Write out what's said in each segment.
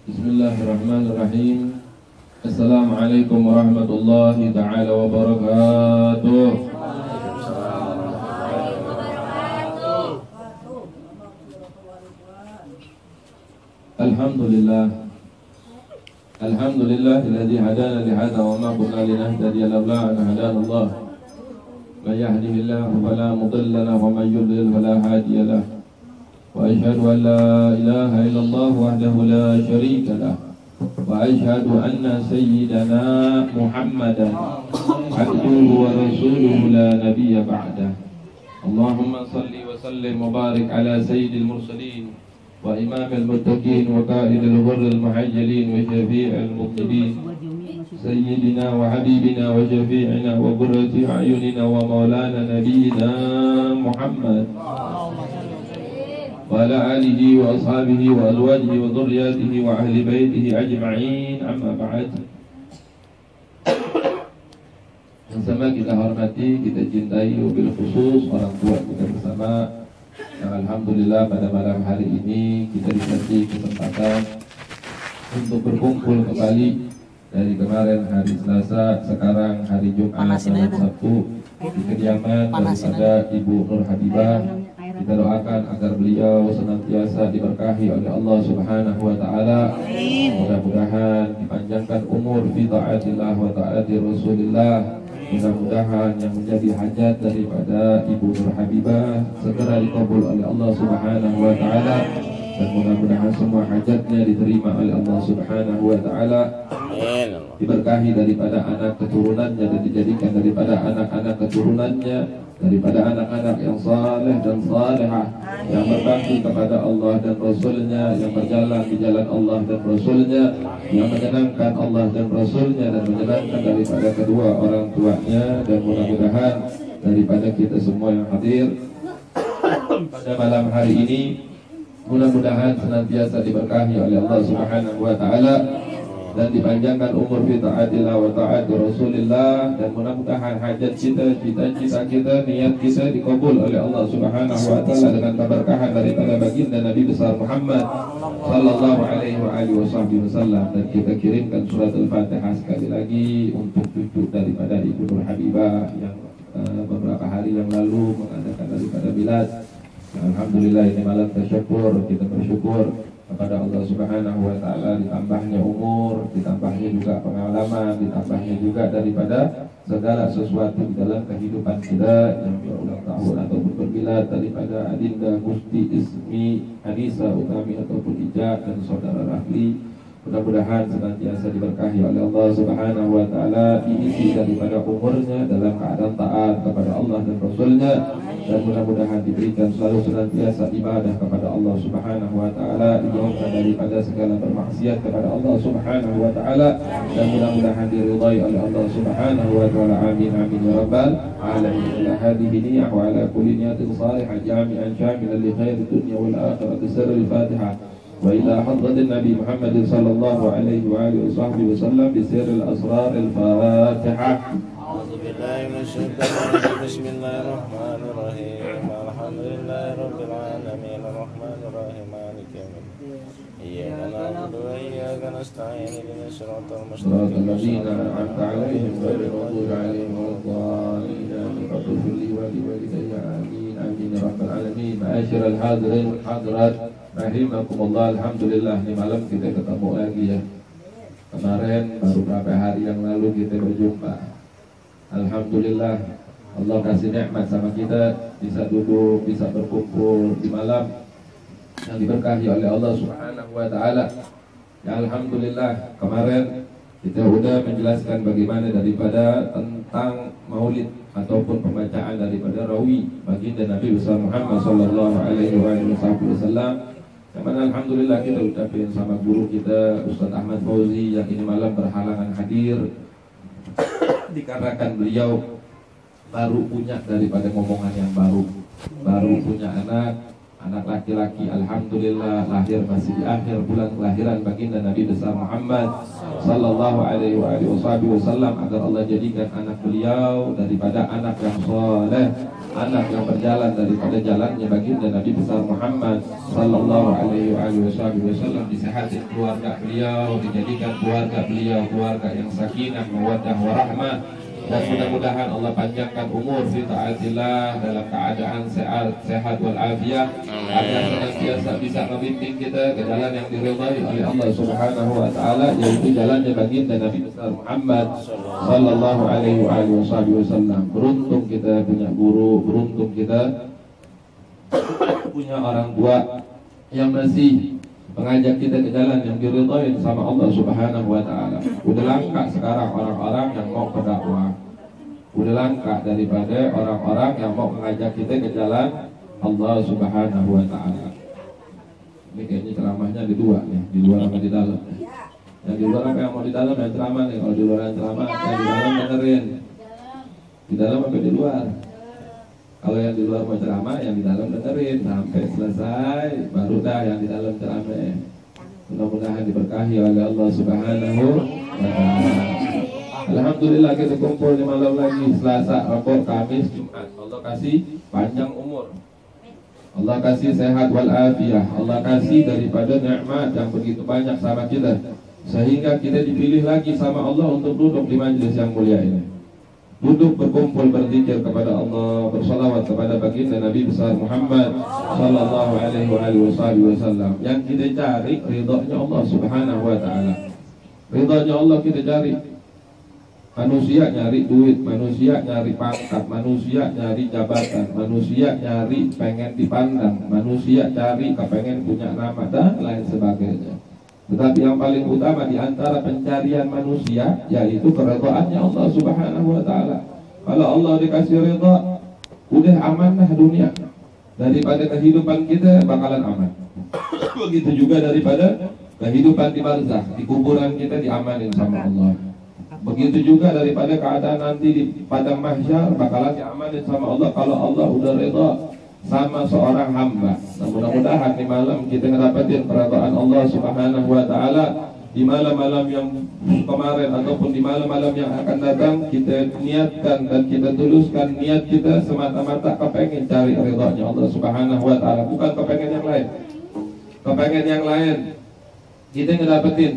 Bismillahirrahmanirrahim. Assalamualaikum warahmatullahi ta'ala wabarakatuh. Alhamdulillah. Alhamdulillah alladzi hadana li hadza wa ma kunna linahtadiya laula an hadana Allah. Man yahdihillahu fala mudilla lahu wa man yudlil fala hadiya lahu. Wa asyhadu an la ilaha illallah wahdahu la syarika lah. Wa asyhadu anna sayyidana Muhammadan abduhu wa rasuluhu la nabiyya ba'dah. Allahumma salli wa sallim wa barik ala sayyidil mursalin wa imamil muttaqin wa qa'idil ghurril muhajjalin wa syafi'il mudhnibin sayyidina wa habibina wa syafi'ina wa qurrati a'yunina wa maulana nabiyyina Muhammad wa ala alihi wa ashabihi wa azwajihi wa dhurriyyatihi wa ahli baitihi ajma'in, amma ba'd. Yang sama kita hormati, kita cintai, wabil khusus orang tua kita bersama, yang alhamdulillah pada malam hari ini kita dikasih kesempatan untuk berkumpul kembali dari kemarin hari Selasa, sekarang hari Jumat dan Sabtu di kediaman daripada Ibu Nur Habibah. Kita doakan agar beliau senantiasa diberkahi oleh Allah Subhanahu wa taala. Mudah-mudahan dipanjangkan umur fi taatillah wa taati Rasulillah. Mudah-mudahan yang menjadi hajat daripada Ibu Nur Habibah segera dikabul oleh Allah Subhanahu wa taala, dan mudah-mudahan semua hajatnya diterima oleh Allah Subhanahu wa taala. Diberkahi daripada anak keturunannya dan dijadikan daripada anak-anak keturunannya, daripada anak-anak yang saleh dan salehah, yang berbakti kepada Allah dan Rasulnya, yang berjalan di jalan Allah dan Rasulnya, yang menyenangkan Allah dan Rasulnya dan menyenangkan daripada kedua orang tuanya. Dan mudah-mudahan daripada kita semua yang hadir pada malam hari ini, mudah-mudahan senantiasa diberkahi oleh Allah Subhanahu wa taala dan dipanjangkan umur fi taatillah wa taati Rasulillah, dan mudah-mudahan hajat kita, cita-cita kita, niat kita dikabul oleh Allah Subhanahu wa taala dengan keberkahan daripada baginda Nabi besar Muhammad sallallahu alaihi wa alihi wasallam. Dan kita kirimkan surat Al-Fatihah sekali lagi untuk cucu daripada Ibu Nur Habibah yang beberapa hari yang lalu mengadakan daripada bilad. Alhamdulillah, ini malam tasyukur, kita bersyukur kepada Allah Subhanahu wa taala, ditambahnya umur, ditambahnya juga pengalaman, ditambahnya juga daripada segala sesuatu di dalam kehidupan kita yang berulang tahun ataupun berbilad, daripada Adinda Gusti Ismi Anisa Utami ataupun Ija dan saudara Rafli. Mudah-mudahan senantiasa diberkahi oleh Allah Subhanahu wa taala, diisi daripada umurnya dalam keadaan taat kepada Allah dan Rasulnya, dan mudah-mudahan diberikan selalu senantiasa ibadah kepada Allah Subhanahu wa taala, dijauhkan daripada segala bermaksiat kepada Allah Subhanahu wa taala, dan mudah-mudahan diridhai oleh Allah Subhanahu wa taala. Amin amin ya rabbal alamin. Ila hadhihi niyyah wa ala kulli niyatin salihah jami'an syamilan li khairi dunya wal akhirati. Sirrul Fatihah wa ila hadratin Nabi Muhammad sallallahu alaihi wa alihi wasallam bi sirril asraril Fatihah. A'udzu billahi minasyaitonir rajim. Bismillahirrahmanirrahim. Alhamdulillahirabbil alamin arrahmanir rahim maliki yaumiddin. Iyyaka na'budu wa iyyaka nasta'in. Ihdinas siratal mustaqim. Shiratal ladzina an'amta 'alaihim ghairil maghdubi 'alaihim waladdallin. Faghfir li wa li walidayya amin amin ya rabbal alamin. Ma'asyiral hadirin wal hadirat rahimakumullah. Alhamdulillah, ini malam kita ketemu lagi ya. Kemarin baru beberapa hari yang lalu kita berjumpa. Alhamdulillah, Allah kasih nikmat sama kita, bisa duduk, bisa berkumpul di malam yang diberkahi oleh Allah Subhanahu wa taala. Ya alhamdulillah, kemarin kita sudah menjelaskan bagaimana daripada tentang maulid ataupun pembacaan daripada rawi baginda Nabi besar Muhammad sallallahu alaihi wasallam. Yang mana alhamdulillah kita ucapin sama guru kita Ustaz Ahmad Fauzi yang ini malam berhalangan hadir dikarenakan beliau baru punya daripada ngomongan yang baru punya anak laki-laki. Alhamdulillah, lahir masih di akhir bulan kelahiran baginda Nabi besar Muhammad sallallahu alaihi wasallam, agar Allah jadikan anak beliau daripada anak yang soleh, anak yang berjalan daripada jalannya baginda Nabi besar Muhammad sallallahu alaihi wasallam, disehatin keluarga beliau, dijadikan keluarga beliau keluarga yang sakinah, mawaddah, warahmah, dan mudah-mudahan Allah panjangkan umur fi taatillah dalam keadaan sehat walafiat, agar senantiasa bisa membimbing kita ke jalan yang diridhai oleh Allah Subhanahu wa taala, yaitu jalannya baginda Nabi besar Muhammad sallallahu alaihi wasallam. Beruntung kita punya guru, beruntung kita punya orang tua yang masih mengajak kita ke jalan yang diridhai sama Allah Subhanahu wa taala. Udah langka sekarang orang-orang yang mau berdakwah. Udah langka daripada orang-orang yang mau mengajak kita ke jalan Allah Subhanahu wa taala. Ini kayaknya ceramahnya di dua nih, di luar sama di dalam. Yang di luar apa yang mau di dalam yang ceramah nih. Kalau di luar yang ceramah, yang di dalam dengerin. Di dalam apa di luar? Kalau yang di luar mau ceramah, yang di dalam dengerin sampai selesai, baru dah yang di dalam ceramah. Mudah-mudahan diberkahi oleh Allah Subhanahu wa taala. Alhamdulillah kita kumpul di malam lagi, Selasa, Rabu, Kamis, Jumat. Allah kasih panjang umur, Allah kasih sehat walafiat, Allah kasih daripada nikmat yang begitu banyak sama kita, sehingga kita dipilih lagi sama Allah untuk duduk di majelis yang mulia ini. Duduk berkumpul berzikir kepada Allah, bersalawat kepada baginda Nabi besar Muhammad sallallahu alaihi wasallam. Yang kita cari ridhonya Allah Subhanahu wa taala. Ridhonya Allah kita cari. Manusia nyari duit, manusia nyari pangkat, manusia nyari jabatan, manusia nyari pengen dipandang, manusia cari kepengen punya nama dan lain sebagainya. Tetapi yang paling utama di antara pencarian manusia yaitu keridhaannya Allah Subhanahu wa taala. Kalau Allah dikasih ridha, udah amanah dunia. Daripada kehidupan kita bakalan aman. Begitu juga daripada kehidupan di barzakh, di kuburan kita diamanin sama Allah. Begitu juga daripada keadaan nanti di padang mahsyar bakalan diamanin sama Allah kalau Allah udah ridha sama seorang hamba. Nah, mudah-mudahan di malam kita ngedapetin keridhaan Allah Subhanahu wa taala. Di malam-malam yang kemarin ataupun di malam-malam yang akan datang, kita niatkan dan kita tuluskan niat kita semata-mata kepengen cari ridhanya Allah Subhanahu wa taala, bukan kepengen yang lain. Kepengen yang lain kita ngedapetin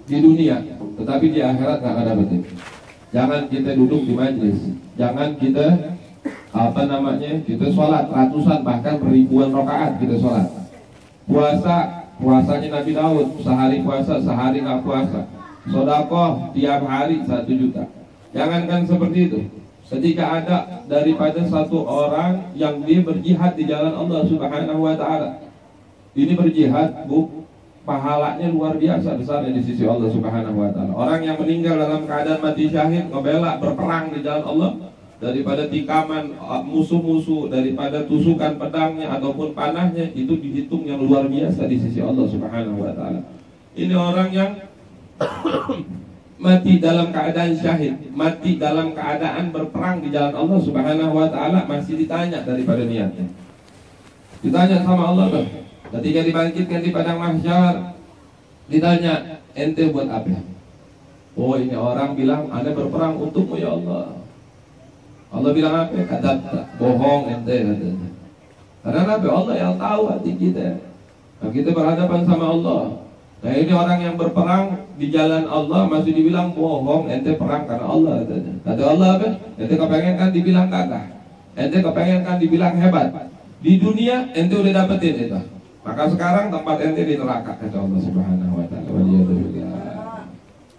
di dunia, tetapi di akhirat nggak dapetin. Jangan kita duduk di majlis, jangan kita kita sholat ratusan bahkan ribuan rakaat kita sholat. Puasanya Nabi Daud, sehari puasa sehari nggak puasa. Sedekah tiap hari 1 juta. Jangankan seperti itu, ketika ada daripada satu orang yang dia berjihad di jalan Allah Subhanahu wa taala, ini berjihad pahalanya luar biasa besarnya di sisi Allah Subhanahu wa taala. Orang yang meninggal dalam keadaan mati syahid, ngebela berperang di jalan Allah, daripada tikaman musuh-musuh, daripada tusukan pedangnya ataupun panahnya, itu dihitung yang luar biasa di sisi Allah Subhanahu wa taala. Ini orang yang mati dalam keadaan syahid, mati dalam keadaan berperang di jalan Allah Subhanahu wa taala, masih ditanya daripada niatnya. Ditanya sama Allah tuh. Ketika dibangkitkan di padang mahsyar, ditanya, ente buat apa? Oh, ini orang bilang, anda berperang untukmu ya Allah. Allah bilang apa? Kata bohong ente katanya. Karena apa? Allah yang tahu hati kita. Nah, kita berhadapan sama Allah. Nah, ini orang yang berperang di jalan Allah masih dibilang bohong, ente perang karena Allah katanya. Kata Allah apa? Ente kepengen kan dibilang gagah, ente kepengen kan dibilang hebat. Di dunia ente udah dapetin itu. Maka sekarang tempat ente di neraka, kata Allah Subhanahu wa taala.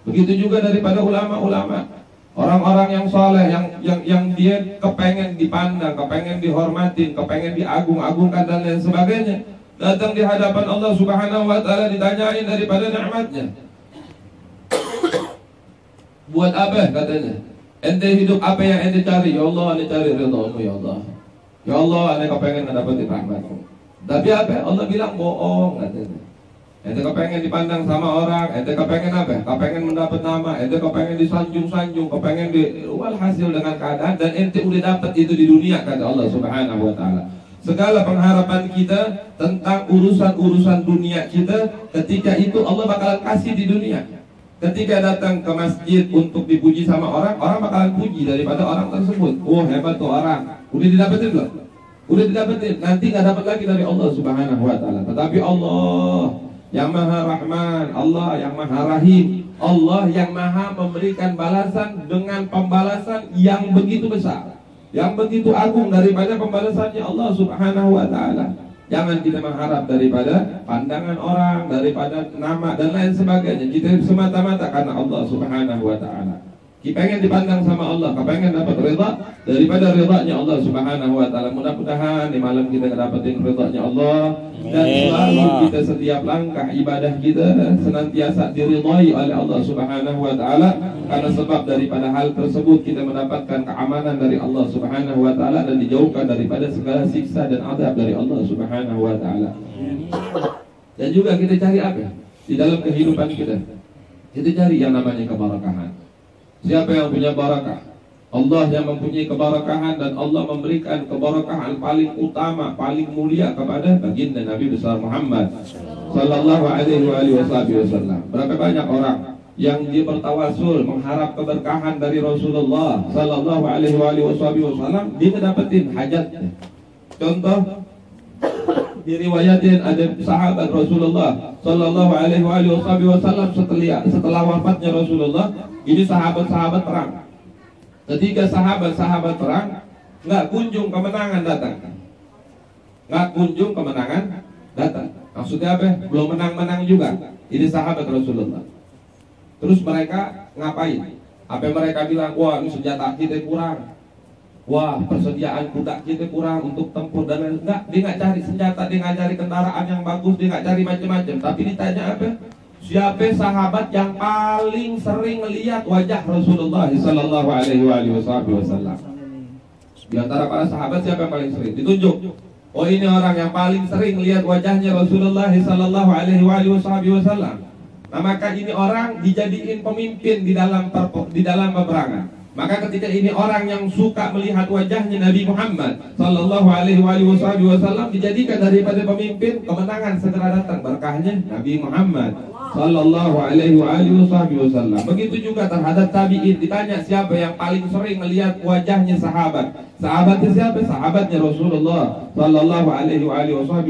Begitu juga daripada ulama-ulama, orang-orang yang soleh, yang dia kepengen dipandang, kepengen dihormatin, kepengen diagung-agungkan dan lain sebagainya, datang di hadapan Allah Subhanahu wa taala ditanyain daripada nikmatnya. Buat apa katanya? Ente hidup apa yang ente cari? Ya Allah, ente cari ridhamu ya Allah. Ya Allah, ente kepengen dapetin rahmatmu. Tapi apa? Allah bilang bohong katanya. Ente kepengen dipandang sama orang, ente kepengen apa? Kepengen mendapat nama, ente kepengen disanjung-sanjung, kepengen walhasil dengan keadaan, dan ente udah dapat itu di dunia, kata Allah Subhanahu wa taala. Segala pengharapan kita tentang urusan-urusan dunia kita, ketika itu Allah bakalan kasih di dunia. Ketika datang ke masjid untuk dipuji sama orang, orang bakalan puji daripada orang tersebut. Oh hebat tuh orang. Udah didapetin belum? Udah didapetin. Nanti nggak dapat lagi dari Allah Subhanahu Wa Taala. Tetapi Allah yang Maha Rahman, Allah yang Maha Rahim, Allah yang Maha memberikan balasan dengan pembalasan yang begitu besar, yang begitu agung daripada pembalasannya Allah Subhanahu Wa Taala. Jangan kita mengharap daripada pandangan orang, daripada nama dan lain sebagainya. Kita semata-mata karena Allah Subhanahu Wa Taala. Kita pengen dipandang sama Allah, kita pengen dapat ridha daripada ridhanya Allah Subhanahu Wa Taala. Mudah-mudahan di malam kita dapatin ridhanya Allah, dan selalu kita setiap langkah ibadah kita senantiasa diridhai oleh Allah Subhanahu Wa Taala. Karena sebab daripada hal tersebut kita mendapatkan keamanan dari Allah Subhanahu Wa Taala dan dijauhkan daripada segala siksa dan azab dari Allah Subhanahu Wa Taala. Dan juga kita cari apa di dalam kehidupan kita? Kita cari yang namanya keberkahan. Siapa yang punya barakah? Allah yang mempunyai keberkahan, dan Allah memberikan keberkahan paling utama, paling mulia kepada baginda Nabi besar Muhammad sallallahu alaihi wasallam. Berapa banyak orang yang dia bertawasul mengharap keberkahan dari Rasulullah sallallahu alaihi wasallam, dia dapetin hajatnya. Contoh, diriwayatin ada sahabat Rasulullah sallallahu alaihi wasallam setelah wafatnya Rasulullah, ini sahabat-sahabat perang. Ketika sahabat-sahabat perang, nggak kunjung kemenangan datang. Nggak kunjung kemenangan datang. Maksudnya apa? Belum menang-menang juga. Ini sahabat Rasulullah. Terus mereka ngapain? Apa mereka bilang? Wah, ini senjata kita kurang. Wah, persediaan kuda kita kurang untuk tempur dan lain. Enggak, dia nggak cari senjata, dia nggak cari kendaraan yang bagus, dia nggak cari macam-macam. Tapi ditanya apa? Siapa sahabat yang paling sering melihat wajah Rasulullah sallallahu alaihi wasallam? Di antara para sahabat siapa yang paling sering? Ditunjuk. Oh, ini orang yang paling sering melihat wajahnya Rasulullah sallallahu alaihi wasallam. Nah, maka ini orang dijadiin pemimpin di dalam peperangan. Maka ketika ini orang yang suka melihat wajahnya Nabi Muhammad sallallahu alaihi wasallam dijadikan daripada pemimpin, kemenangan segera datang berkahnya Nabi Muhammad sallallahu alaihi wasallam. Begitu juga terhadap tabi'in, ditanya siapa yang paling sering melihat wajahnya sahabat. Sahabatnya siapa? Sahabatnya Rasulullah sallallahu alaihi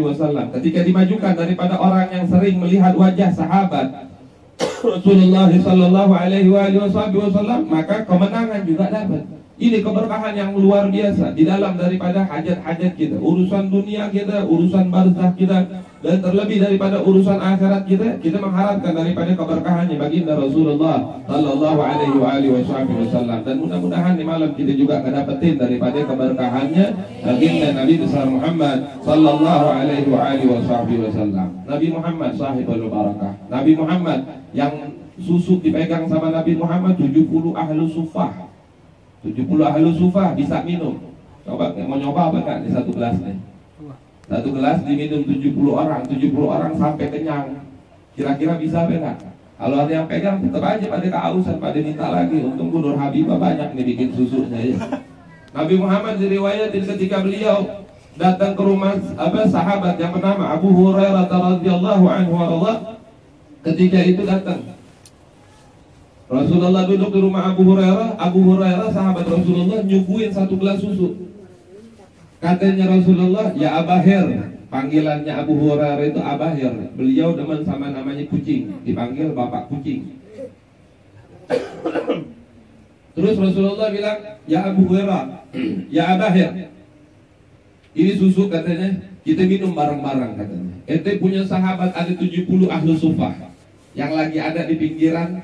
wasallam. Ketika dimajukan daripada orang yang sering melihat wajah sahabat Rasulullah sallallahu alaihi wasallam, maka kemenangan juga dapat. Ini keberkahan yang luar biasa di dalam daripada hajat-hajat kita, urusan dunia kita, urusan barzakh kita, dan terlebih daripada urusan akhirat kita. Kita mengharapkan daripada keberkahannya baginda Rasulullah sallallahu alaihi wasallam. Dan mudah-mudahan di malam kita juga kedapetin daripada keberkahannya baginda Nabi besar Muhammad sallallahu alaihi wasallam. Nabi Muhammad sahibul barakah. Nabi Muhammad yang susu dipegang sama Nabi Muhammad 70 ahlu sufah. 70 ahlu sufah bisa minum. Coba mau nyoba apa kan di satu gelas nih? Satu gelas diminum 70 orang sampai kenyang. Kira-kira bisa apa enggak? Kalau ada yang pegang tetap aja pada kehausan, pada minta lagi. Untung Bu Nur Habibah banyak nih bikin susunya ya. Nabi Muhammad diriwayatin ketika beliau datang ke rumah sahabat yang bernama Abu Hurairah radhiyallahu anhu warḍah. Ketika itu datang Rasulullah duduk di rumah Abu Hurairah sahabat Rasulullah nyuguhin satu gelas susu. Katanya Rasulullah, ya Abahir. Panggilannya Abu Hurairah itu Abahir. Beliau demen sama namanya kucing, dipanggil bapak kucing. Terus Rasulullah bilang, ya Abu Hurairah, ya Abahir, ini susu katanya, kita minum bareng-bareng katanya. Ente punya sahabat ada 70 ahlu sufah yang lagi ada di pinggiran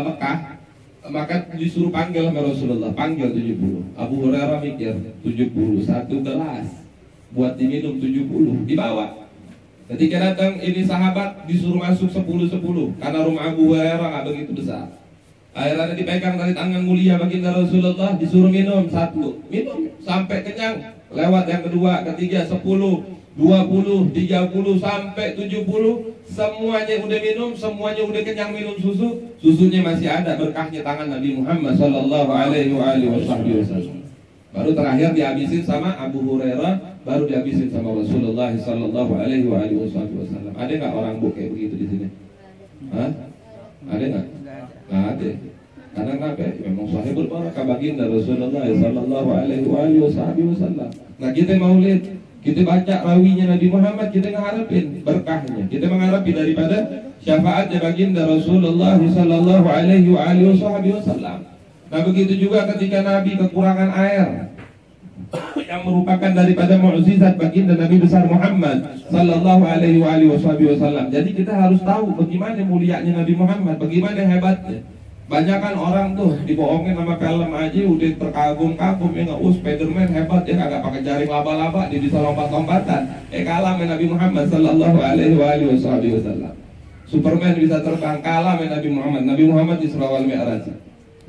Mekah, maka disuruh panggil sama Rasulullah, panggil 70. Abu Hurairah mikir 70 satu gelas buat diminum 70 dibawa. Ketika datang ini sahabat disuruh masuk 10 karena rumah Abu Hurairah nggak begitu besar. Akhirnya dipegang dari tangan mulia baginda Rasulullah, disuruh minum satu, minum sampai kenyang. Lewat yang kedua, ketiga, 10, 20, 30 sampai 70, semuanya udah minum, semuanya udah kenyang minum susu. Susunya masih ada berkahnya tangan Nabi Muhammad sallallahu alaihi wasallam. Baru terakhir dihabisin sama Abu Hurairah, baru dihabisin sama Rasulullah sallallahu alaihi wasallam. Ada nggak orang kayak begitu di sini? Hah? Ada nggak? Nggak ada. Karena kenapa? Memang sahibul barakah baginda Rasulullah sallallahu alaihi wasallam. Nah, kita maulid, kita baca rawinya Nabi Muhammad, kita mengharapin berkahnya. Kita mengharapin daripada syafaatnya baginda Rasulullah sallallahu alaihi wasallam. Nah, begitu juga ketika Nabi kekurangan air yang merupakan daripada mukjizat baginda Nabi besar Muhammad sallallahu alaihi wasallam. Jadi kita harus tahu bagaimana mulianya Nabi Muhammad, bagaimana hebatnya. Banyak kan orang tuh dibohongin sama film aja udah terkagum-kagum ya, Spiderman hebat ya, kagak pakai jaring laba-laba, dia bisa lompat-lompatan. Kalah sama Nabi Muhammad sallallahu alaihi wasallam. Superman bisa terbang, kalah sama Nabi Muhammad. Nabi Muhammad Isra wal Mi'raj.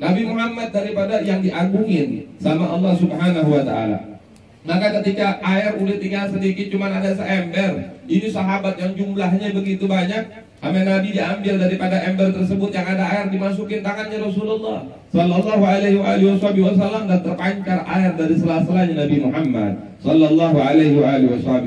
Nabi Muhammad daripada yang diagungin sama Allah Subhanahu wa taala. Maka ketika air udah tinggal sedikit, cuma ada seember, ini sahabat yang jumlahnya begitu banyak, sama Nabi diambil daripada ember tersebut yang ada air, dimasukin tangannya Rasulullah sallallahu alaihi wasallam, dan terpancar air dari sela-selanya Nabi Muhammad sallallahu alaihi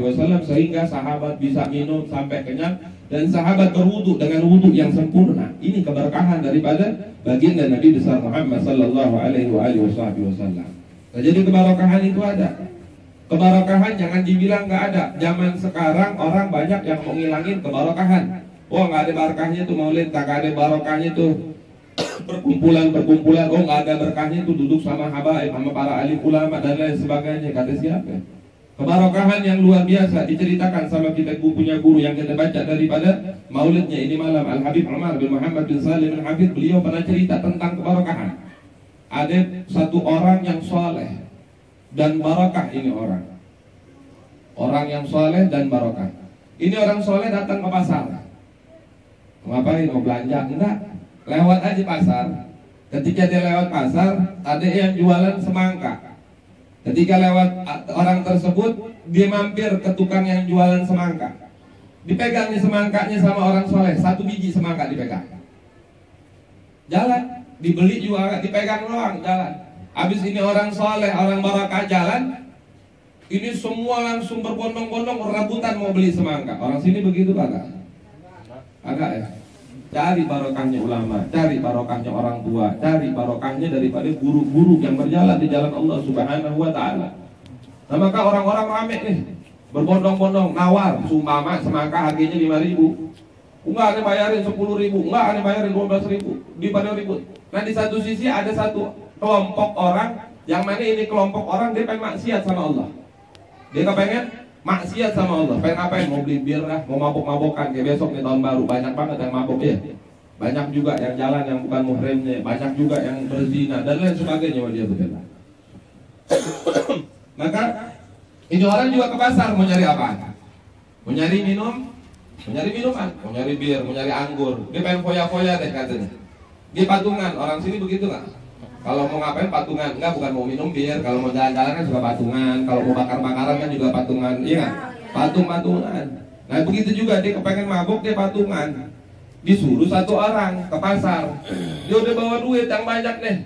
wasallam, sehingga sahabat bisa minum sampai kenyang dan sahabat berwudu dengan wudu yang sempurna. Ini keberkahan daripada baginda Nabi besar Muhammad sallallahu alaihi wasallam. Nah, jadi keberkahan itu ada. Keberkahan jangan dibilang nggak ada. Zaman sekarang orang banyak yang mau ngilangin keberkahan. Oh, nggak ada barakahnya tuh maulid, nggak ada barokahnya tuh perkumpulan. Oh, nggak ada berkahnya tuh duduk sama habaib, sama para alim ulama dan lain sebagainya. Kata siapa? Keberkahan yang luar biasa diceritakan sama kita punya guru yang kita baca daripada maulidnya ini malam, Al Habib Umar bin Muhammad bin Salim bin Habib. Beliau pernah cerita tentang keberkahan. Ada satu orang yang soleh dan barakah, ini orang yang soleh dan barakah. Ini orang soleh datang ke pasar. Ngapain? Mau belanja? Enggak, lewat aja pasar. Ketika dia lewat pasar, ada yang jualan semangka. Ketika lewat orang tersebut, dia mampir ke tukang yang jualan semangka. Dipegang nih semangkanya sama orang soleh, 1 biji semangka dipegang. Jalan, dibeli juga dipegang doang, jalan. Habis ini orang soleh, orang barakah jalan, ini semua langsung berbondong-bondong rebutan mau beli semangka. Orang sini begitu kagak? Agak ya. Cari barokahnya ulama, cari barokahnya orang tua, cari barokahnya daripada guru-guru yang berjalan di jalan Allah Subhanahu wa taala. Nah, maka orang-orang rame nih, berbondong-bondong nawar, sumpama semangka harganya 5.000. Enggak ada bayarin 10.000, enggak ada bayarin 12.000, di pada ribut. Nah, di satu sisi ada satu kelompok orang yang mana ini kelompok orang dia pengen maksiat sama Allah. Dia kepengen maksiat sama Allah. Pengen ngapain? Mau beli bir lah, mau mabok-mabokan kayak besok nih tahun baru. Banyak banget yang mabok ya. Banyak juga yang jalan yang bukan muhrimnya, banyak juga yang berzina dan lain sebagainya. Dia betul. Maka ini orang juga ke pasar mau nyari apa? Mau nyari minum, mau nyari minuman, mau nyari bir, mau nyari anggur. Dia pengen foya-foya deh katanya. Dia patungan, orang sini begitu nggak? Kalau mau ngapain patungan? Enggak, bukan mau minum bir. Kalau mau jalan-jalan kan juga patungan. Kalau mau bakar-bakaran kan juga patungan. Iya kan? Patung-patungan. Nah, begitu juga dia kepengen mabuk, dia patungan. Disuruh satu orang ke pasar. Dia udah bawa duit yang banyak nih.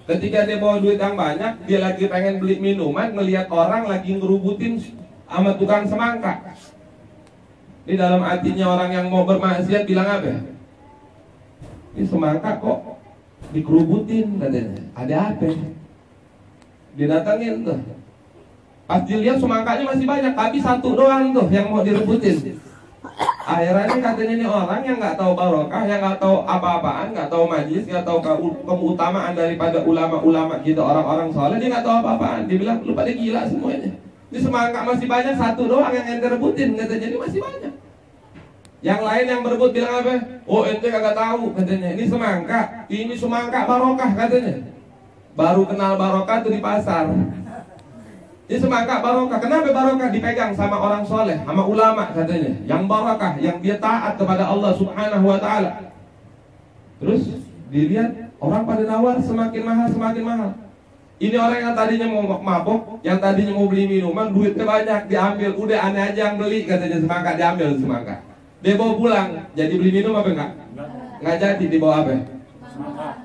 Ketika dia bawa duit yang banyak, dia lagi pengen beli minuman, ngelihat orang lagi ngerubutin sama tukang semangka. Ini dalam hatinya orang yang mau bermaksiat bilang apa? Ini semangka kok dikerubutin katanya. Ada apa? Didatangin tuh. Pas dilihat semangkanya masih banyak, tapi satu doang tuh yang mau direbutin. Akhirnya katanya ini orang yang nggak tahu barokah, yang nggak tahu apa-apaan, nggak tahu majlis, nggak tahu keutamaan daripada ulama-ulama kita, orang-orang soleh, dia nggak tahu apa-apaan. Dia bilang lu pada gila semuanya. Ini semangka masih banyak, satu doang yang direbutin katanya. Ini masih banyak. Yang lain yang berebut bilang apa? Oh, ente kagak tahu katanya. Ini semangka barokah katanya. Baru kenal barokah tuh di pasar. Ini semangka barokah. Kenapa barokah? Dipegang sama orang soleh, sama ulama katanya. Yang barokah, yang dia taat kepada Allah Subhanahu wa taala. Terus dilihat orang pada nawar semakin mahal, semakin mahal. Ini orang yang tadinya mau mabok, yang tadinya mau beli minuman, duitnya banyak, diambil. Udah aneh aja yang beli katanya semangka, diambil semangka. Dia bawa pulang, jadi beli minum apa enggak? Enggak jadi, dibawa apa?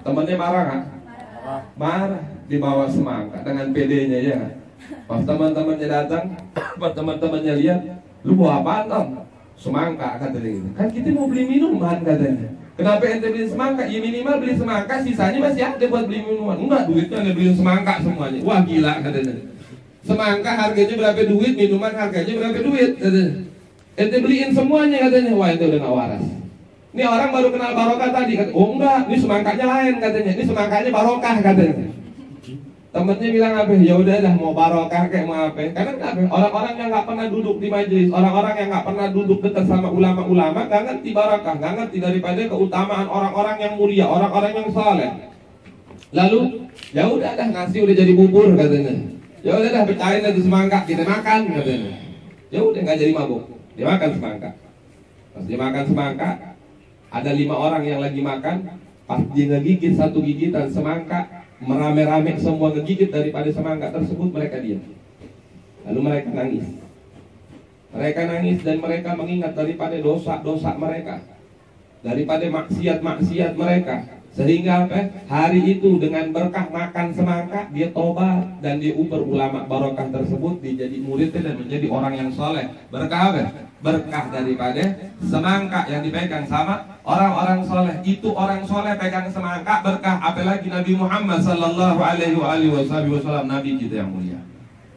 Temennya marah kan? Marah, dibawa semangka dengan PD-nya ya. Pas teman-temannya datang, pas teman-temannya lihat, lu bawa apaan Tom? semangka katanya. Kan kita mau beli minuman katanya. Kenapa ente beli semangka? Ya minimal beli semangka, sisanya masih ada buat beli minuman. Enggak, duitnya ente beli semangka semuanya. Wah gila katanya. Semangka harganya berapa duit, minuman harganya berapa duit katanya. Ente beliin semuanya katanya. Wah ente udah gak waras. Ini orang baru kenal barokah tadi. Oh enggak, ini semangkanya lain katanya. Ini semangkanya barokah katanya. Temennya bilang apa? Ya udah dah mau barokah kayak mau apa? Karena apa? Orang-orang yang nggak pernah duduk di majelis, orang-orang yang nggak pernah duduk dekat sama ulama-ulama, nggak ngerti barokah, nggak ngerti daripada keutamaan orang-orang yang mulia, orang-orang yang saleh. Lalu ya udah dah nasi udah jadi bubur katanya. Ya udah dah pecahin lagi semangka kita makan katanya. Ya udah nggak jadi mabuk, dia makan semangka. Pas dia makan semangka, ada 5 orang yang lagi makan, pas dia ngegigit satu gigitan semangka, merame-rame semua ngegigit daripada semangka tersebut, mereka diam. Lalu mereka nangis. Mereka nangis dan mereka mengingat daripada dosa-dosa mereka, daripada maksiat-maksiat mereka. Sehingga apa? Hari itu dengan berkah makan semangka, dia tobat dan dia ulama barokah tersebut, dia jadi muridnya dan menjadi orang yang soleh. Berkah apa? Berkah daripada semangka yang dipegang sama orang-orang soleh. Itu orang soleh pegang semangka berkah. Apalagi Nabi Muhammad sallallahu alaihi wasallam, Nabi kita yang mulia,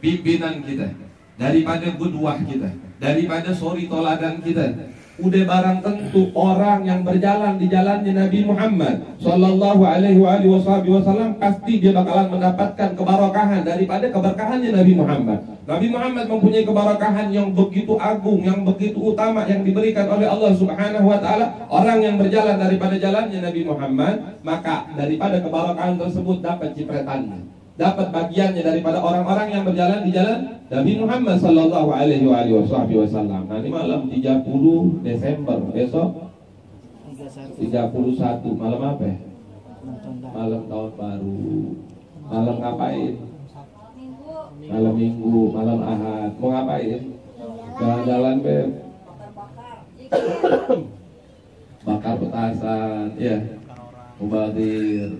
pimpinan kita, daripada qudwah kita, daripada suri toladan kita. Udah barang tentu orang yang berjalan di jalannya Nabi Muhammad sallallahu alaihi wasallam pasti dia bakalan mendapatkan keberkahan daripada keberkahannya Nabi Muhammad. Nabi Muhammad mempunyai keberkahan yang begitu agung, yang begitu utama yang diberikan oleh Allah Subhanahu wa taala. Orang yang berjalan daripada jalannya Nabi Muhammad, maka daripada keberkahan tersebut dapat cipretannya, dapat bagiannya daripada orang-orang yang berjalan di jalan Nabi Muhammad sallallahu alaihi wasallam. Nanti malam 30 Desember besok 31 malam apa ya? Malam tahun baru. Malam ngapain? Malam Minggu, malam Ahad. Mau ngapain? Jalan-jalan Beb. Bakar petasan, ya. Mubazir.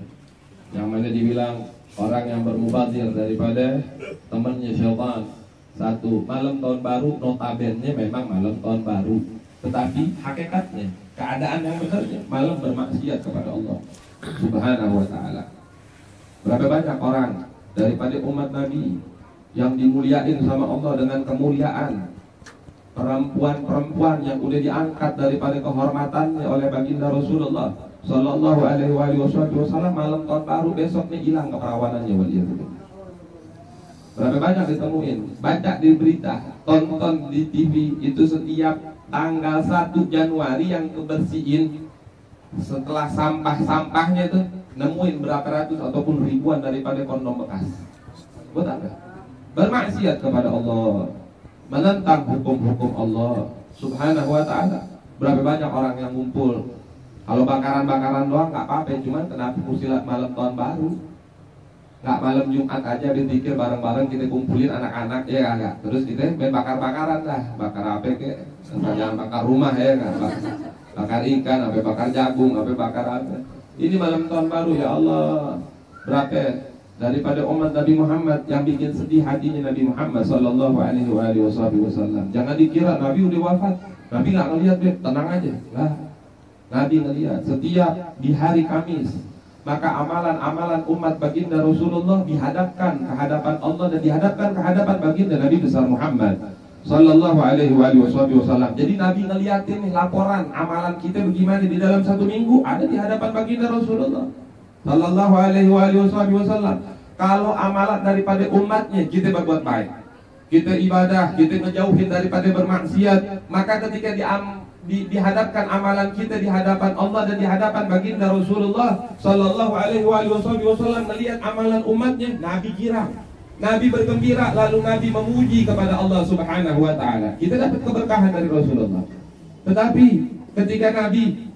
Yang mana dibilang orang yang bermubazir daripada temannya syaitan. Satu, malam tahun baru notabene memang malam tahun baru, tetapi hakikatnya, keadaan yang benarnya malam bermaksiat kepada Allah Subhanahu wa ta'ala. Berapa banyak orang daripada umat Nabi yang dimuliain sama Allah dengan kemuliaan, perempuan-perempuan yang udah diangkat daripada kehormatannya oleh baginda Rasulullah sallallahu alaihi wasallam, malam tahun baru besoknya hilang keperawanannya. Waliyadzubillah. Berapa banyak ditemuin, baca di berita, tonton di TV, itu setiap tanggal 1 Januari yang kebersihin setelah sampah-sampahnya itu nemuin berapa ratus ataupun ribuan daripada kondom bekas. Buat apa? Bermaksiat kepada Allah, menentang hukum-hukum Allah Subhanahu wa ta'ala. Berapa banyak orang yang ngumpul, kalau bakaran-bakaran doang nggak apa-apa, cuman kenapa musilat malam tahun baru? Nggak malam Jumat aja dipikir bareng-bareng kita kumpulin anak-anak, ya enggak? Terus kita main bakar-bakaran lah, bakar apa kek? Jangan bakar rumah ya enggak? Bakar ikan, apa bakar jagung, apa bakar apa? Ini malam tahun baru, ya Allah. Berapa daripada umat Nabi Muhammad yang bikin sedih hatinya Nabi Muhammad sallallahu alaihi wasallam. Jangan dikira Nabi udah wafat, Nabi nggak ngelihat, tenang aja. Lah, Nabi ngelihat setiap di hari Kamis. Maka amalan-amalan umat baginda Rasulullah dihadapkan ke hadapan Allah dan dihadapkan ke hadapan baginda Nabi besar Muhammad sallallahu alaihi wasallam. Jadi Nabi ngeliatin nih laporan amalan kita bagaimana di dalam satu minggu, ada di hadapan baginda Rasulullah sallallahu alaihi wasallam. Kalau amalan daripada umatnya kita berbuat baik, kita ibadah, kita ngejauhin daripada bermaksiat, maka ketika dihadapkan amalan kita di hadapan Allah dan di hadapan baginda Rasulullah sallallahu alaihi wasallam melihat amalan umatnya, Nabi girang, Nabi bergembira, lalu Nabi memuji kepada Allah Subhanahu wa ta'ala. Kita dapat keberkahan dari Rasulullah. Tetapi ketika Nabi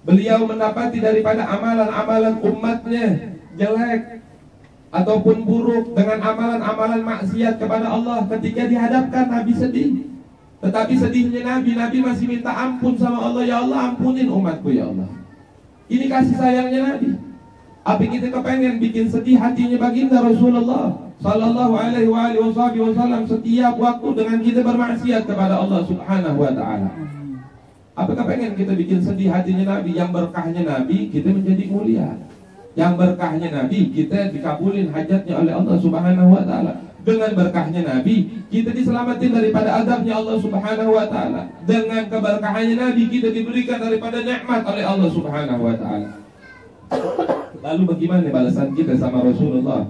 beliau mendapati daripada amalan-amalan umatnya jelek ataupun buruk dengan amalan-amalan maksiat kepada Allah, ketika dihadapkan Nabi sedih. Tetapi sedihnya Nabi masih minta ampun sama Allah. Ya Allah, ampunin umatku ya Allah. Ini kasih sayangnya Nabi. Apa kita kepengen bikin sedih hatinya baginda Rasulullah sallallahu alaihi wasallam setiap waktu dengan kita bermaksiat kepada Allah Subhanahu wa taala? Apa kepengen kita bikin sedih hatinya Nabi? Yang berkahnya Nabi kita menjadi mulia. Yang berkahnya Nabi kita dikabulin hajatnya oleh Allah Subhanahu wa taala. Dengan berkahnya Nabi kita diselamatkan daripada azabnya Allah Subhanahu wa taala. Dengan keberkahannya Nabi kita diberikan daripada nikmat oleh Allah Subhanahu wa taala. Lalu bagaimana balasan kita sama Rasulullah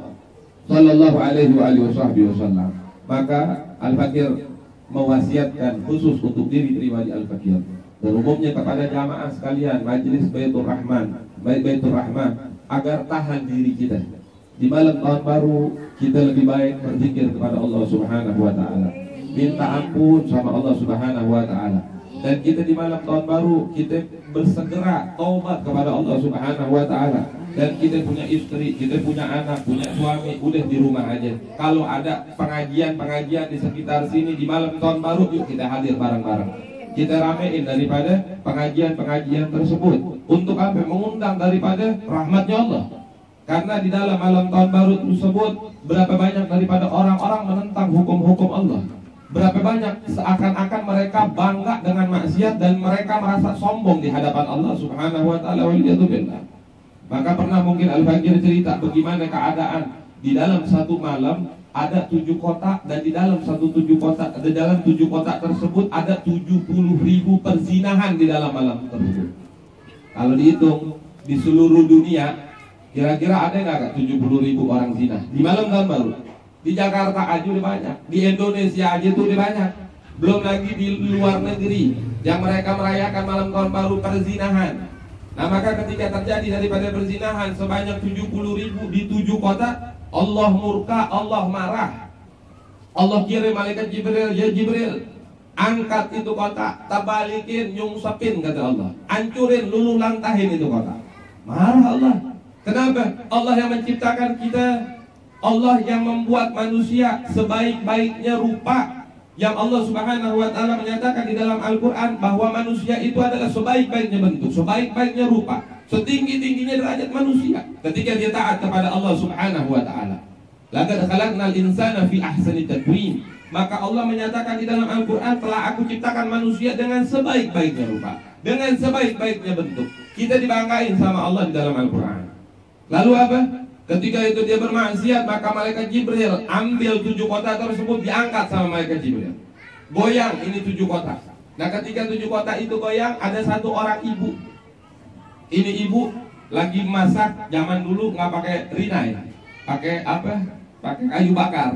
sallallahu alaihi wasallam? Maka Al-Fakir mewasiatkan khusus untuk diri pribadi Al-Fakir dan umumnya kepada jamaah sekalian Majelis Baitur Rahman, Baitur Rahman, agar tahan diri kita. Di malam tahun baru kita lebih baik berzikir kepada Allah Subhanahu wa taala. Minta ampun sama Allah Subhanahu wa taala. Dan kita di malam tahun baru kita bersegera taubat kepada Allah Subhanahu wa taala. Dan kita punya istri, kita punya anak, punya suami, udah di rumah aja. Kalau ada pengajian di sekitar sini di malam tahun baru, yuk kita hadir bareng-bareng. Kita ramein daripada pengajian tersebut. Untuk apa? Mengundang daripada rahmatnya Allah. Karena di dalam malam tahun baru tersebut berapa banyak daripada orang-orang menentang hukum-hukum Allah. Berapa banyak seakan-akan mereka bangga dengan maksiat dan mereka merasa sombong di hadapan Allah Subhanahu wa taala. Waliyadzubillah. Maka pernah mungkin Al-Fakir cerita bagaimana keadaan di dalam satu malam ada 7 kotak, dan di dalam dalam 7 kotak tersebut ada 70.000 perzinahan di dalam malam tersebut. Kalau dihitung di seluruh dunia kira-kira ada nggak 70.000 orang zina di malam tahun baru? Di Jakarta aja udah banyak, di Indonesia aja itu udah banyak. Belum lagi di luar negeri yang mereka merayakan malam tahun baru perzinahan. Nah maka ketika terjadi daripada perzinahan sebanyak 70.000 di 7 kota, Allah murka, Allah marah. Allah kirim malaikat Jibril, ya Jibril, angkat itu kota, tabalikin, nyungsepin kata Allah, hancurin, luluh lantahin itu kota. Marah Allah. Kenapa? Allah yang menciptakan kita, Allah yang membuat manusia sebaik-baiknya rupa, yang Allah Subhanahu wa taala menyatakan di dalam Al-Qur'an bahwa manusia itu adalah sebaik-baiknya bentuk, sebaik-baiknya rupa, setinggi-tingginya derajat manusia ketika dia taat kepada Allah Subhanahu wa taala. Laqad khalaqnal insana fi ahsani taqwim. Maka Allah menyatakan di dalam Al-Qur'an, telah aku ciptakan manusia dengan sebaik-baiknya rupa, dengan sebaik-baiknya bentuk. Kita dibanggain sama Allah di dalam Al-Qur'an. Lalu apa? Ketika itu dia bermaksiat, maka malaikat Jibril ambil 7 kota tersebut, diangkat sama malaikat Jibril. Goyang ini 7 kota. Nah ketika 7 kota itu goyang, ada satu orang ibu. Ini ibu lagi masak, zaman dulu nggak pakai rinai, pakai apa? Pakai kayu bakar.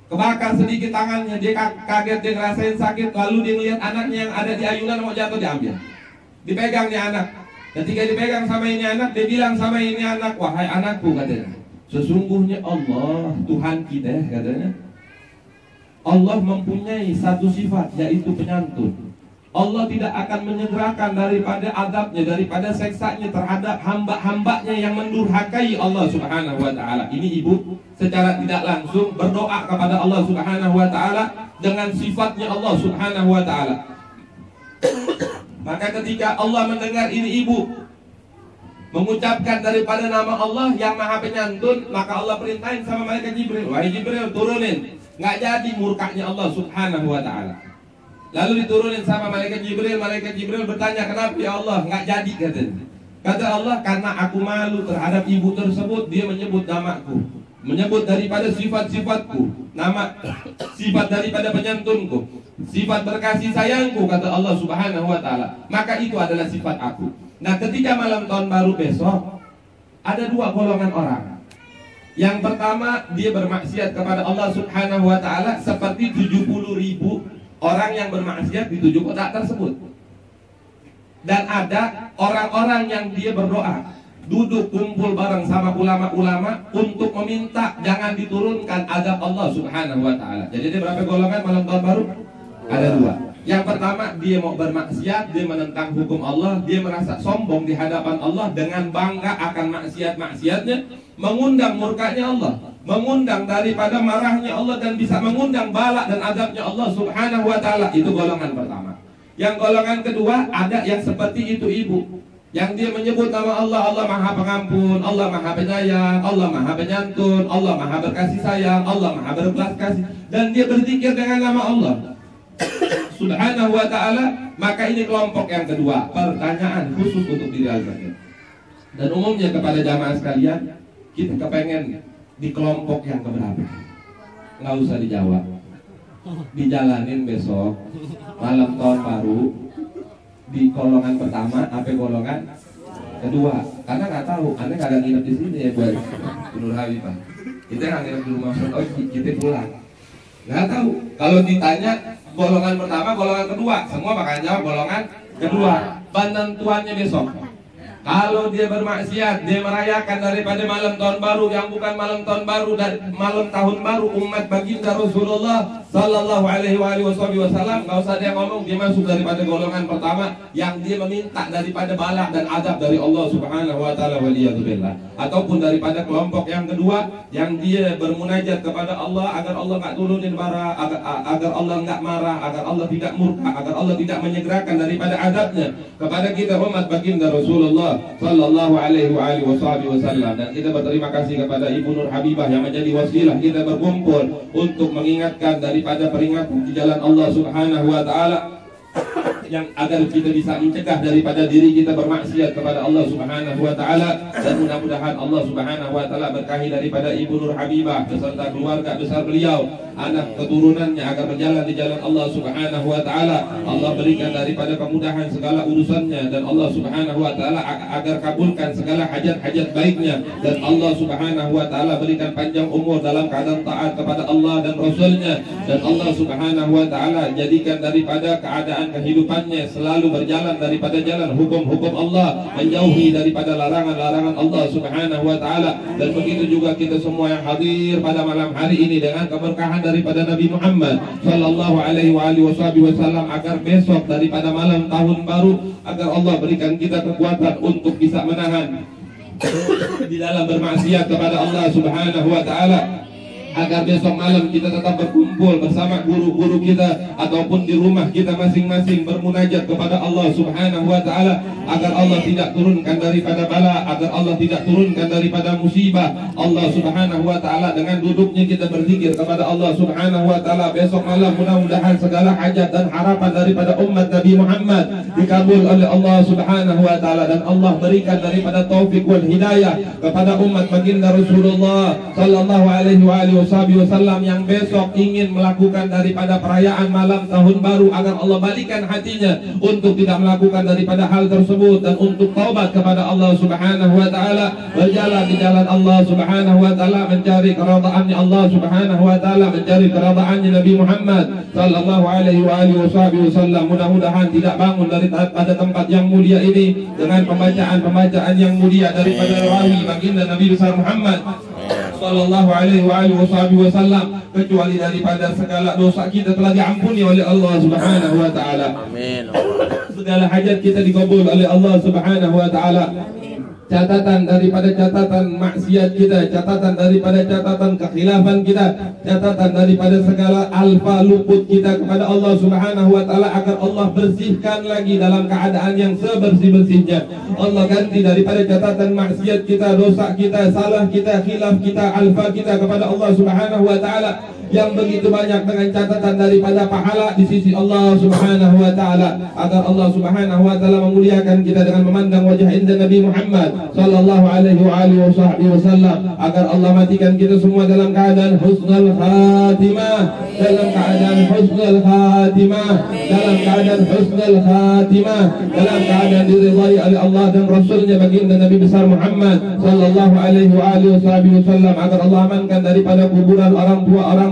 Kebakar sedikit tangannya, dia kaget, dia ngerasain sakit. Lalu dia ngeliat anaknya yang ada di ayunan mau jatuh, diambil. Dipegang nih anak. Ketika dipegang sama ini anak, dia bilang sama ini anak, wahai anakku, katanya, sesungguhnya Allah Tuhan kita, katanya, Allah mempunyai satu sifat, yaitu penyantun. Allah tidak akan menyegerakan daripada azabnya, daripada seksanya terhadap hamba-hambanya yang mendurhakai Allah Subhanahu wa ta'ala. Ini ibu secara tidak langsung berdoa kepada Allah Subhanahu wa ta'ala dengan sifatnya Allah Subhanahu wa ta'ala. Maka ketika Allah mendengar ini ibu mengucapkan daripada nama Allah yang maha penyantun, maka Allah perintahin sama malaikat Jibril, wahai Jibril, turunin. Nggak jadi murkanya Allah Subhanahu wa ta'ala. Lalu diturunin sama malaikat Jibril bertanya, kenapa ya Allah nggak jadi, katanya. Kata Allah, karena aku malu terhadap ibu tersebut, dia menyebut namaku, menyebut daripada sifat-sifatku, nama sifat daripada penyantunku, sifat berkasih sayangku, kata Allah Subhanahu wa ta'ala. Maka itu adalah sifat aku. Nah ketika malam tahun baru besok, ada 2 golongan orang. Yang pertama, dia bermaksiat kepada Allah Subhanahu wa ta'ala seperti 70.000 orang yang bermaksiat di 7 kota tersebut. Dan ada orang-orang yang dia berdoa, duduk kumpul bareng sama ulama-ulama untuk meminta jangan diturunkan azab Allah Subhanahu wa ta'ala. Jadi ada berapa golongan malam tahun baru? Ada 2. Yang pertama, dia mau bermaksiat, dia menentang hukum Allah, dia merasa sombong di hadapan Allah dengan bangga akan maksiat-maksiatnya, mengundang murkanya Allah, mengundang daripada marahnya Allah, dan bisa mengundang bala dan azabnya Allah Subhanahu wa ta'ala. Itu golongan pertama. Yang golongan kedua, ada yang seperti itu ibu. yang dia menyebut nama Allah, Allah Maha Pengampun, Allah Maha Penyayang, Allah Maha Penyantun, Allah Maha Berkasih Sayang, Allah Maha Berbelas Kasih, dan dia berzikir dengan nama Allah Subhanahu wa ta'ala, maka ini kelompok yang kedua. Pertanyaan khusus untuk diri Al-Zakir. Dan umumnya kepada jamaah sekalian, kita kepengen di kelompok yang keberapa? Nggak usah dijawab, dijalanin besok malam tahun baru di golongan pertama apa golongan kedua, karena nggak tahu, aneh nggak ada nginep di sini ya buat Nur Habibah, kita nggak nginep di rumah, oh kita pulang, nggak tahu. Kalau ditanya golongan pertama, golongan kedua, semua bakal jawab golongan kedua. Penentuannya besok. Kalau dia bermaksiat, dia merayakan daripada malam tahun baru yang bukan malam tahun baru dan malam tahun baru umat baginda Rasulullah Sallallahu Alaihi Wasallam, nggak usah dia ngomong, dia masuk daripada golongan pertama yang dia meminta daripada bala dan adab dari Allah Subhanahu Wa Taala waliyadzubillah. Ataupun daripada kelompok yang kedua yang dia bermunajat kepada Allah agar Allah nggak turunin bara, agar Allah nggak marah, agar Allah tidak murka, agar Allah tidak menyegerakan daripada adabnya kepada kita umat baginda Rasulullah Sallallahu Alaihi Wasallam. Dan kita berterima kasih kepada Ibu Nur Habibah yang menjadi wasilah kita berkumpul untuk mengingatkan daripada peringatan di jalan Allah Subhanahu Wa Taala, yang agar kita bisa mencegah daripada diri kita bermaksiat kepada Allah Subhanahu Wa Taala. Dan mudah-mudahan Allah Subhanahu Wa Taala berkahi daripada Ibu Nur Habibah beserta keluarga besar beliau, anak keturunannya, agar berjalan di jalan Allah Subhanahu Wa Taala. Allah berikan daripada kemudahan segala urusannya, dan Allah Subhanahu Wa Taala agar kabulkan segala hajat-hajat baiknya, dan Allah Subhanahu Wa Taala berikan panjang umur dalam keadaan taat kepada Allah dan Rasulnya, dan Allah Subhanahu Wa Taala jadikan daripada keadaan kehidupannya selalu berjalan daripada jalan hukum-hukum Allah, menjauhi daripada larangan-larangan Allah Subhanahu Wa Taala. Dan begitu juga kita semua yang hadir pada malam hari ini dengan keberkahan daripada Nabi Muhammad Sallallahu Alaihi Wasallam, agar besok daripada malam tahun baru, agar Allah berikan kita kekuatan untuk bisa menahan di dalam bermaksiat kepada Allah Subhanahu Wa Taala, agar besok malam kita tetap berkumpul bersama guru-guru kita ataupun di rumah kita masing-masing bermunajat kepada Allah Subhanahu Wa Taala, agar Allah tidak turunkan daripada bala, agar Allah tidak turunkan daripada musibah. Allah Subhanahu Wa Taala dengan duduknya kita berzikir kepada Allah Subhanahu Wa Taala besok malam, mudah-mudahan segala hajat dan harapan daripada umat Nabi Muhammad dikabul oleh Allah Subhanahu Wa Taala, dan Allah berikan daripada taufik wal hidayah kepada umat baginda Rasulullah Sallallahu Alaihi Wasallam yang besok ingin melakukan daripada perayaan malam tahun baru, agar Allah balikan hatinya untuk tidak melakukan daripada hal tersebut dan untuk taubat kepada Allah Subhanahu Wa Taala, berjalan di jalan Allah Subhanahu Wa Taala, mencari keridhaannya Allah Subhanahu Wa Taala, mencari keridhaannya Nabi Muhammad Sallallahu Alaihi Wasallam. Mudah-mudahan tidak bangun dari pada tempat yang mulia ini dengan pembacaan yang mulia daripada rawi baginda Nabi besar Muhammad Sallallahu Alaihi Wasallam, kecuali daripada segala dosa kita telah diampuni oleh Allah Subhanahu Wa Taala. Amin. Segala hajat kita dikabul oleh Allah Subhanahu Wa Taala. Catatan daripada catatan maksiat kita, catatan daripada catatan kekhilafan kita, catatan daripada segala alfa luput kita kepada Allah Subhanahu Wa Taala, agar Allah bersihkan lagi dalam keadaan yang sebersih-bersihnya. Allah ganti daripada catatan maksiat kita, dosa kita, salah kita, khilaf kita, alfa kita kepada Allah Subhanahu Wa Taala yang begitu banyak, dengan catatan daripada pahala di sisi Allah Subhanahu Wa Taala, agar Allah Subhanahu Wa Taala memuliakan kita dengan memandang wajah indah Nabi Muhammad Sallallahu Alaihi Wasallam, agar Allah matikan kita semua dalam keadaan husnul khatimah, dalam keadaan husnul khatimah, dalam keadaan husnul khatimah, dalam keadaan diridhai oleh Allah dan Rasulnya baginda Nabi besar Muhammad Sallallahu Alaihi Wasallam, agar Allah amankan daripada kuburan orang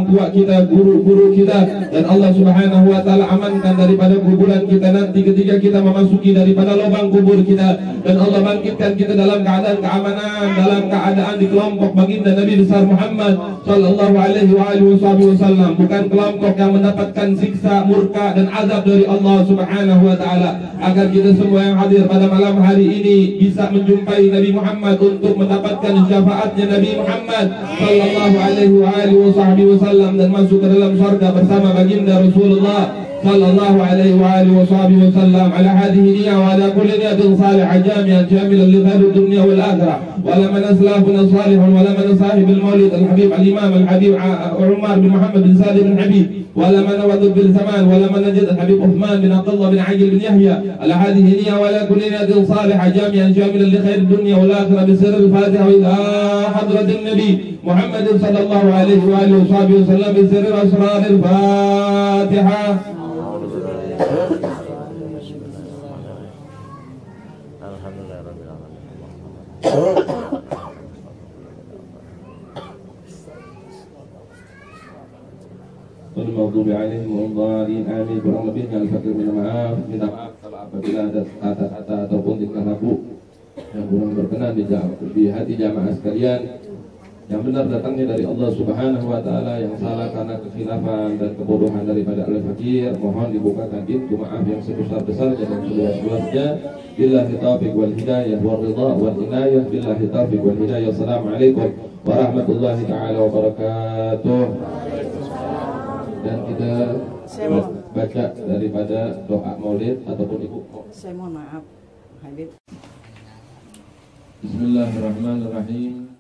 tua kita, guru-guru kita, dan Allah Subhanahu Wa Taala amankan daripada kuburan kita nanti ketika kita memasuki daripada lubang kubur kita, dan Allah bangkitkan kita dalam keadaan keamanan, dalam keadaan di kelompok baginda Nabi besar Muhammad Sallallahu Alaihi Wasallam, bukan kelompok yang mendapatkan siksa, murka dan azab dari Allah Subhanahu Wa Taala. Agar kita semua yang hadir pada malam hari ini bisa menjumpai Nabi Muhammad untuk mendapatkan syafaatnya Nabi Muhammad Sallallahu Alaihi Wasallam dan masuk ke dalam surga bersama baginda Rasulullah صلى الله عليه وآله وصحبه وسلم على هذه النية وعلى كل نية صالحة جامعا شاملا لخير الدنيا والآخرة. ولمن أسلافنا صالح ولمن صاحب المولد الحبيب الإمام الحبيب عمر بن محمد بن سالم بن حبيب ولمن وذب بالزمان ولمن نجد الحبيب عثمان بن عبد الله بن عقيل بن يحيى على هذه النية وعلى كل نية صالحة جامعا شاملا لخير الدنيا والآخرة بسر الفاتحة إلى حضرة النبي محمد صلى الله عليه وآله وصحبه وسلم بسر أسرار الفاتحة. Al-maghdubi alaihim wal-dhalin amin. Kurang lebihnya al-fakir minta maaf kalau apabila ada kata-kata ataupun tingkah laku yang kurang berkenan di hati jamaah sekalian. Yang benar datangnya dari Allah Subhanahu wa taala, yang salah karena kekhilafan dan kebodohan daripada al-fakir, mohon dibukakan pintu maaf yang sebesar-besarnya dan seluas-luasnya. Billahi taufiq wal hidayah wal ridha wal inayah. Billahi taufiq wal hidayah. Assalamualaikum warahmatullahi taala wabarakatuh. Dan kita baca daripada doa maulid ataupun ibu. Saya mohon maaf, Habib. Bismillahirrahmanirrahim.